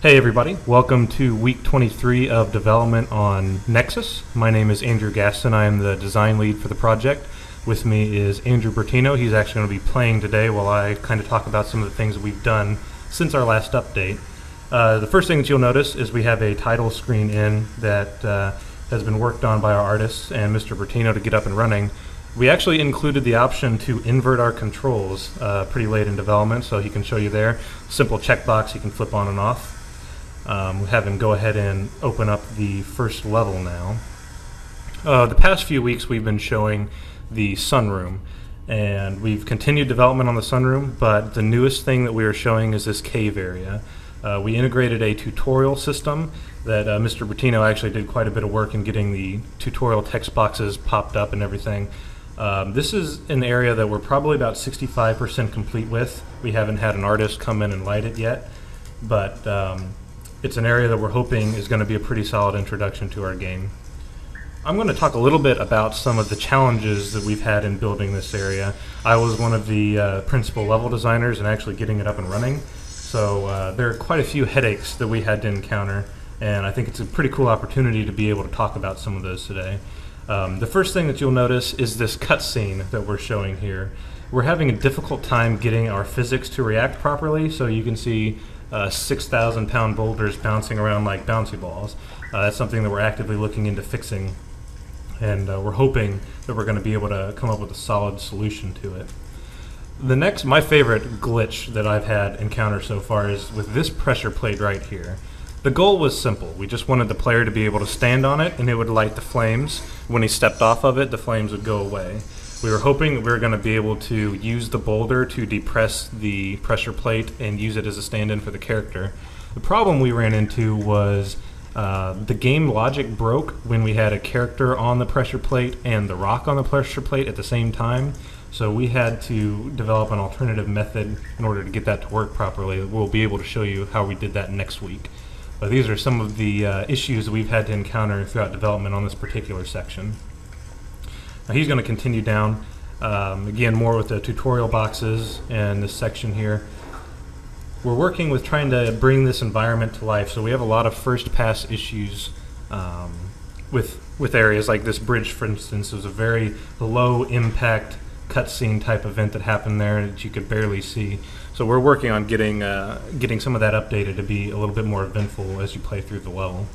Hey everybody, welcome to week 23 of development on Nexus. My name is Andrew Gaston. I am the design lead for the project. With me is Andrew Bertino. He's actually going to be playing today while I kind of talk about some of the things that we've done since our last update. The first thing that you'll notice is we have a title screen in that has been worked on by our artists and Mr. Bertino to get up and running. We actually included the option to invert our controls pretty late in development, so he can show you there. Simple checkbox you can flip on and off. We have him go ahead and open up the first level now. The past few weeks we've been showing the sunroom, and we've continued development on the sunroom, but the newest thing that we are showing is this cave area. We integrated a tutorial system that Mr. Bertino actually did quite a bit of work in getting the tutorial text boxes popped up and everything. This is an area that we're probably about 65% complete with. We haven't had an artist come in and light it yet, but it's an area that we're hoping is going to be a pretty solid introduction to our game. I'm going to talk a little bit about some of the challenges that we've had in building this area. I was one of the principal level designers and actually getting it up and running, so there are quite a few headaches that we had to encounter, and I think it's a pretty cool opportunity to be able to talk about some of those today. The first thing that you'll notice is this cutscene that we're showing here. We're having a difficult time getting our physics to react properly, so you can see 6,000-pound boulders bouncing around like bouncy balls. That's something that we're actively looking into fixing, and we're hoping that we're going to be able to come up with a solid solution to it. The next, my favorite glitch that I've had encounter so far is with this pressure plate right here. The goal was simple. We just wanted the player to be able to stand on it and it would light the flames. When he stepped off of it, the flames would go away. We were hoping that we were going to be able to use the boulder to depress the pressure plate and use it as a stand-in for the character. The problem we ran into was the game logic broke when we had a character on the pressure plate and the rock on the pressure plate at the same time. So we had to develop an alternative method in order to get that to work properly. We'll be able to show you how we did that next week. But these are some of the issues that we've had to encounter throughout development on this particular section. Now he's going to continue down, again more with the tutorial boxes and this section here. We're working with trying to bring this environment to life, so we have a lot of first pass issues with areas like this bridge, for instance. It was a very low impact cutscene type event that happened there that you could barely see. So we're working on getting some of that updated to be a little bit more eventful as you play through the level.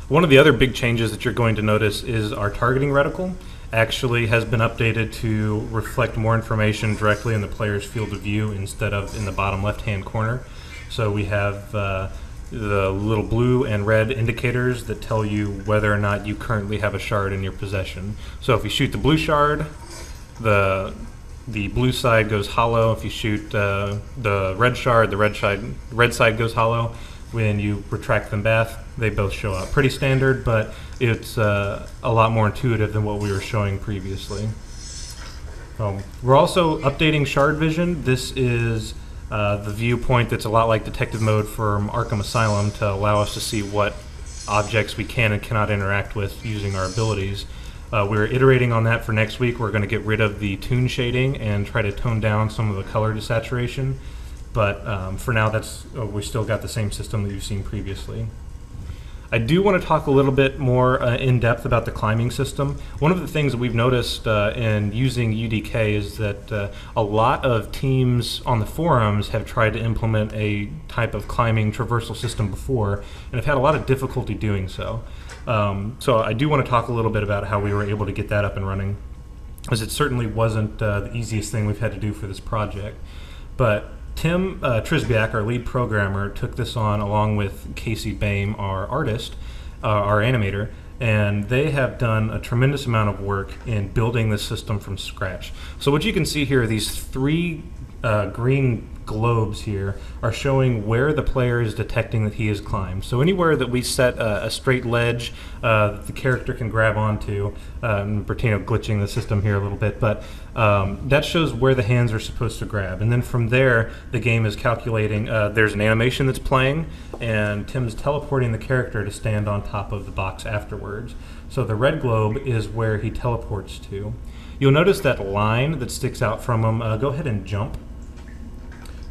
One of the other big changes that you're going to notice is our targeting reticle actually has been updated to reflect more information directly in the player's field of view instead of in the bottom left-hand corner. So we have the little blue and red indicators that tell you whether or not you currently have a shard in your possession. So if you shoot the blue shard, the blue side goes hollow. If you shoot the red shard, the red side goes hollow. When you retract them back, they both show up. Pretty standard, but it's a lot more intuitive than what we were showing previously. We're also updating shard vision. This is the viewpoint that's a lot like detective mode from Arkham Asylum to allow us to see what objects we can and cannot interact with using our abilities. We're iterating on that for next week. We're going to get rid of the toon shading and try to tone down some of the color desaturation. But for now, we still got the same system that you've seen previously. I do want to talk a little bit more in depth about the climbing system. One of the things that we've noticed in using UDK is that a lot of teams on the forums have tried to implement a type of climbing traversal system before and have had a lot of difficulty doing so. So I do want to talk a little bit about how we were able to get that up and running, as it certainly wasn't the easiest thing we've had to do for this project. But Tim Trisbiak, our lead programmer, took this on along with Casey Baim, our artist, our animator, and they have done a tremendous amount of work in building this system from scratch. So what you can see here are these three green globes here are showing where the player is detecting that he has climbed. So anywhere that we set a straight ledge that the character can grab onto, Bertino glitching the system here a little bit, but that shows where the hands are supposed to grab. And then from there, the game is calculating, there's an animation that's playing, and Tim's teleporting the character to stand on top of the box afterwards. So the red globe is where he teleports to. You'll notice that line that sticks out from him. Go ahead and jump.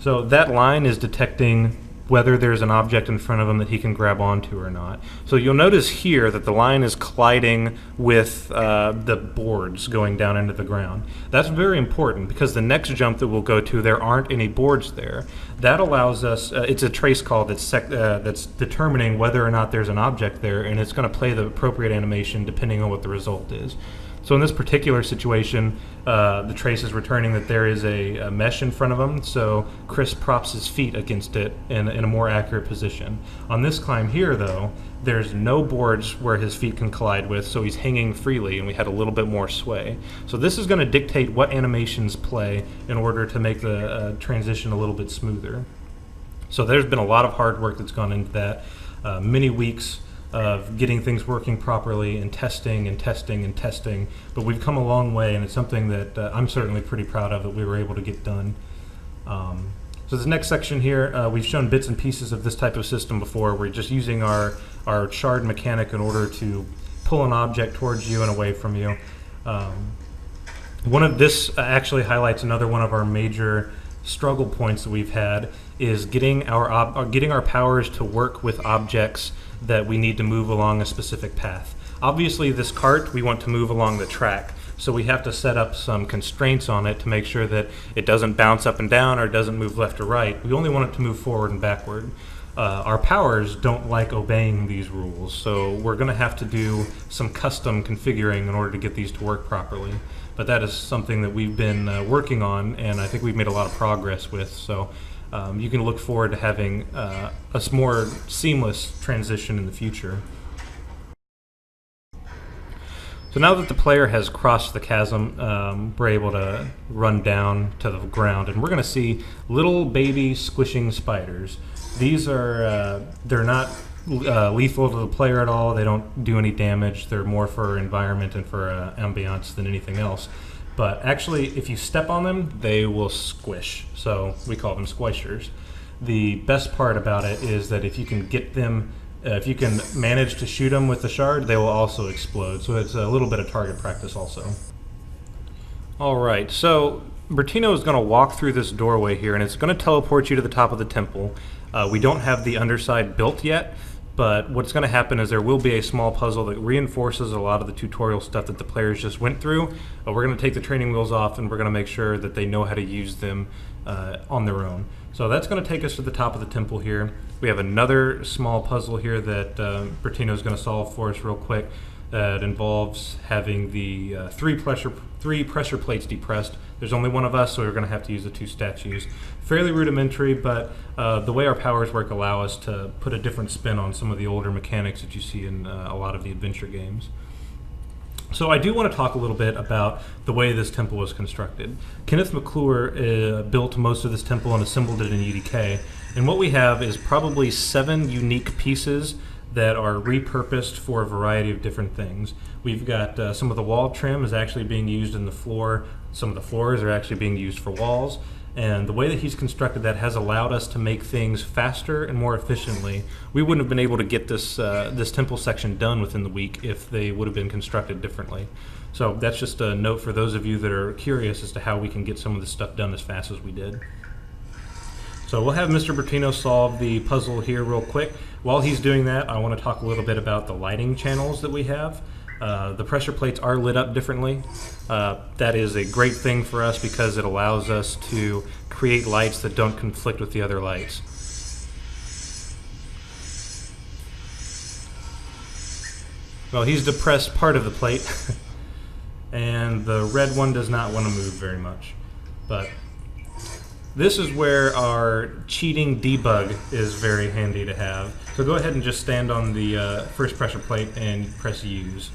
So that line is detecting whether there's an object in front of him that he can grab onto or not. So you'll notice here that the line is colliding with the boards going down into the ground. That's very important because the next jump that we'll go to, there aren't any boards there. That allows us, it's a trace call that's determining whether or not there's an object there, and it's going to play the appropriate animation depending on what the result is. So in this particular situation, the trace is returning that there is a mesh in front of him, so Chris props his feet against it in a more accurate position. On this climb here, though, there's no boards where his feet can collide with, so he's hanging freely, and we had a little bit more sway. So this is going to dictate what animations play in order to make the transition a little bit smoother. So there's been a lot of hard work that's gone into that, many weeks of getting things working properly and testing and testing and testing, but we've come a long way, and it's something that I'm certainly pretty proud of that we were able to get done. So this next section here, we've shown bits and pieces of this type of system before. We're just using our shard mechanic in order to pull an object towards you and away from you. This actually highlights another one of our major struggle points that we've had, is getting our powers to work with objects that we need to move along a specific path. Obviously this cart, we want to move along the track, so we have to set up some constraints on it to make sure that it doesn't bounce up and down or doesn't move left or right. We only want it to move forward and backward. Our powers don't like obeying these rules, so we're going to have to do some custom configuring in order to get these to work properly. But that is something that we've been working on, and I think we've made a lot of progress with. So you can look forward to having a more seamless transition in the future. So now that the player has crossed the chasm, we're able to run down to the ground, and we're going to see little baby squishing spiders. These are, they're not lethal to the player at all. They don't do any damage. They're more for environment and for ambiance than anything else. But actually, if you step on them, they will squish. So we call them squishers. The best part about it is that if you can get them, if you can manage to shoot them with the shard, they will also explode. So it's a little bit of target practice also. All right, so Bertino is going to walk through this doorway here, and it's going to teleport you to the top of the temple. We don't have the underside built yet, but what's going to happen is there will be a small puzzle that reinforces a lot of the tutorial stuff that the players just went through. We're going to take the training wheels off, and we're going to make sure that they know how to use them on their own. So that's going to take us to the top of the temple here. We have another small puzzle here that Bertino is going to solve for us real quick. That involves having the three pressure plates depressed. There's only one of us, so we're going to have to use the two statues. Fairly rudimentary, but the way our powers work allow us to put a different spin on some of the older mechanics that you see in a lot of the adventure games. So I do want to talk a little bit about the way this temple was constructed. Kenneth McClure built most of this temple and assembled it in UDK. And what we have is probably 7 unique pieces that are repurposed for a variety of different things. We've got some of the wall trim is actually being used in the floor. Some of the floors are actually being used for walls. And the way that he's constructed that has allowed us to make things faster and more efficiently. We wouldn't have been able to get this this temple section done within the week if they would have been constructed differently. So that's just a note for those of you that are curious as to how we can get some of this stuff done as fast as we did. So we'll have Mr. Bertino solve the puzzle here real quick. While he's doing that, I want to talk a little bit about the lighting channels that we have. The pressure plates are lit up differently. That is a great thing for us because it allows us to create lights that don't conflict with the other lights. Well, he's depressed part of the plate, and the red one does not want to move very much. But this is where our cheating debug is very handy to have. So go ahead and just stand on the first pressure plate and press use.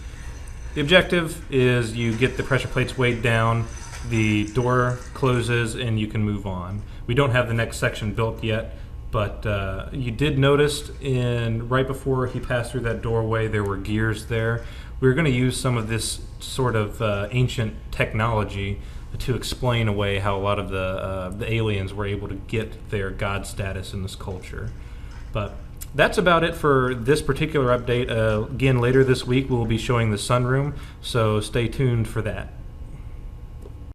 The objective is you get the pressure plates weighed down, the door closes, and you can move on. We don't have the next section built yet, but you did notice right before he passed through that doorway there were gears there. We were going to use some of this sort of ancient technology to explain away how a lot of the aliens were able to get their god status in this culture. But that's about it for this particular update. Again, later this week we'll be showing the sunroom, so stay tuned for that.